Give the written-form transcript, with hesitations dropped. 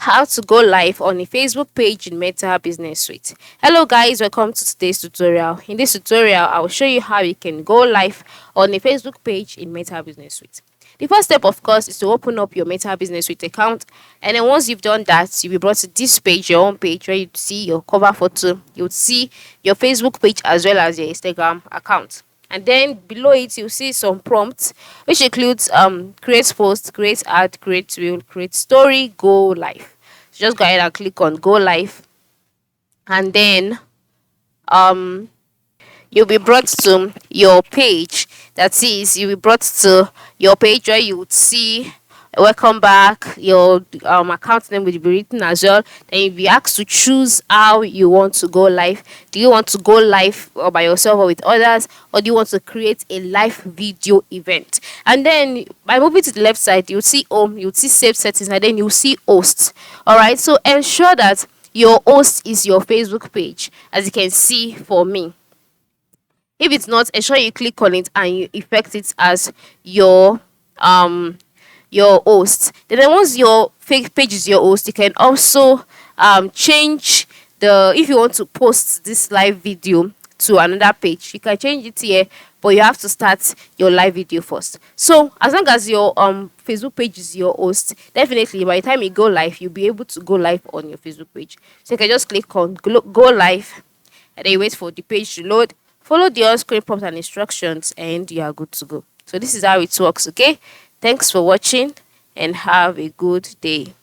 How to go live on a Facebook page in Meta Business Suite. Hello guys, welcome to today's tutorial. In this tutorial, I will show you how you can go live on a Facebook page in Meta Business Suite. The first step, of course, is to open up your Meta Business Suite account, and then once you've done that, you'll be brought to this page, your home page, where you see your cover photo, you'll see your Facebook page as well as your Instagram account. And then below it you'll see some prompts, which includes create post, create ad, create reel, create story, go live. So just go ahead and click on go live, and then um you'll be brought to your page. That is, you'll be brought to your page where you would see welcome back. Your account name will be written as well. Then you'll be asked to choose how you want to go live. Do you want to go live or by yourself or with others, or do you want to create a live video event? And then by moving to the left side, you'll see home, you'll see save settings, and then you'll see host. All right, so ensure that your host is your Facebook page, as you can see for me. If it's not, ensure you click on it and you effect it as your host. Then once your fake page is your host, you can also change the, if you want to post this live video to another page, you can change it here, but you have to start your live video first. So as long as your Facebook page is your host, definitely by the time you go live, you'll be able to go live on your Facebook page. So you can just click on go live, and then you wait for the page to load. Follow the on-screen prompts and instructions, and you are good to go. So this is how it works, okay? Thanks for watching, and have a good day.